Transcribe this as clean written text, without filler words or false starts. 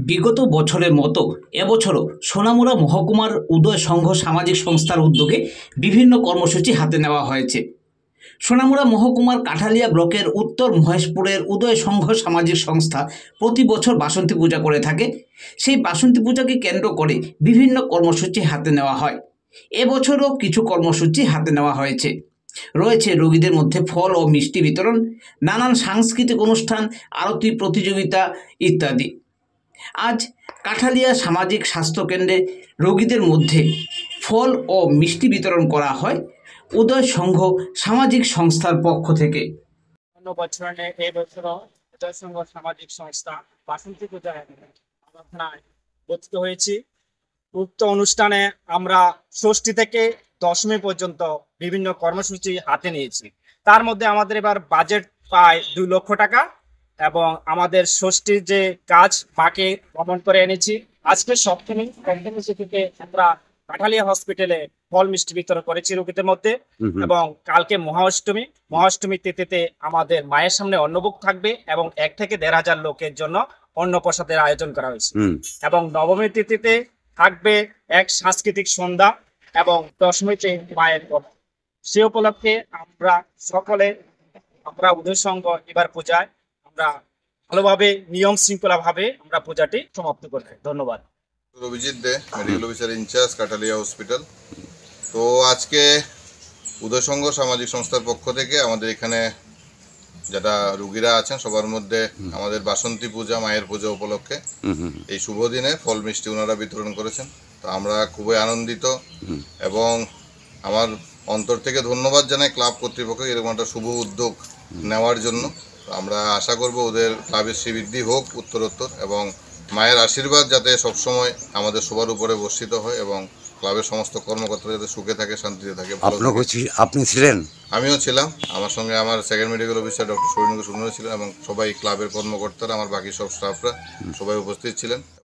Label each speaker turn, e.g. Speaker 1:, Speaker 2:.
Speaker 1: বিগত বছরের মতো এবছরও সোনামুড়া মহকুমার উদয় সংঘ সামাজিক সংস্থার উদ্যোগে বিভিন্ন কর্মসূচি হাতে নেওয়া হয়েছে। সোনামুড়া মহকুমার কাঠালিয়া ব্লকের উত্তর মহেশপুরের উদয় সংঘ সামাজিক সংস্থা প্রতি বছর বাসন্তী পূজা করে থাকে। সেই বাসন্তী পূজাকে কেন্দ্র করে বিভিন্ন কর্মসূচি হাতে নেওয়া হয়। এবছরও কিছু কর্মসূচি হাতে নেওয়া হয়েছে। রয়েছে রোগীদের মধ্যে ফল ও মিষ্টি বিতরণ, নানান সাংস্কৃতিক অনুষ্ঠান, আরতি প্রতিযোগিতা ইত্যাদি। আজ কাঠালিয়া সামাজিক স্বাস্থ্যকেন্দ্রে রোগীদের মধ্যে ফল ও মিষ্টি বিতরণ করা হয় উদয় সংঘ সামাজিক সংস্থার পক্ষ থেকে।
Speaker 2: অন্য বছরে এই বছরও উদয় সংঘ সামাজিক সংস্থা বাসন্তী পূজায় আরাধনায় উপস্থিত হয়েছি। উক্ত অনুষ্ঠানে আমরা ষষ্ঠী থেকে দশমী পর্যন্ত বিভিন্ন কর্মসূচি হাতে নিয়েছি। তার মধ্যে আমাদের এবার বাজেট প্রায় 2 লক্ষ টাকা এবং আমাদের ষষ্ঠীর যে কাজ মাকে ভ্রমণ করে এনেছি। আজকে সপ্তমী থেকে আমরা কাঠালিয়া হসপিটালে ফল মিষ্টি বিতরণ করেছি রোগীদের মধ্যে এবং কালকে মহাষ্টমী তিথিতে আমাদের মায়ের সামনে অন্নভোগ থাকবে এবং 1 থেকে 1,500 লোকের জন্য অন্ন প্রসাদের আয়োজন করা হয়েছে এবং নবমী তিথিতে থাকবে এক সাংস্কৃতিক সন্ধ্যা এবং দশমীতে মায়ের কথা। সে উপলক্ষে আমরা উদয় সংঘ এবার পূজায় আমরা ভালোভাবে নিয়ম শৃঙ্খলা ভাবে আমরা পূজাটি সমাপ্ত করব। ধন্যবাদ।
Speaker 3: Abhijit De, medical officer incharge, Kathalia hospital. তো আজকে উদয় সংঘ সামাজিক সংস্থার পক্ষ থেকে আমাদের এখানে যারা রুগীরা আছেন সবার মধ্যে আমাদের বাসন্তী পূজা, মায়ের পূজা উপলক্ষে এই শুভ দিনে ফল মিষ্টি ওনারা বিতরণ করেছেন। তো আমরা খুবই আনন্দিত এবং আমার অন্তর থেকে ধন্যবাদ জানাই ক্লাব কর্তৃপক্ষকে এরকম একটা শুভ উদ্যোগ নেওয়ার জন্য। আমরা আশা করব ওদের ক্লাবের শ্রীবৃদ্ধি হোক উত্তরোত্তর এবং মায়ের আশীর্বাদ যাতে সবসময় আমাদের সবার উপরে বর্ষিত হয় এবং ক্লাবের সমস্ত কর্মকর্তারা যাতে সুখে থাকে, শান্তিতে থাকে।
Speaker 4: আপনি ছিলেন?
Speaker 3: আমিও ছিলাম, আমার সঙ্গে আমার সেকেন্ড মেডিকেল অফিসার ডক্টর সৌরিন্দ্র সুন্দর ছিলেন এবং সবাই ক্লাবের কর্মকর্তারা, আমার বাকি সব স্টাফরা সবাই উপস্থিত ছিলেন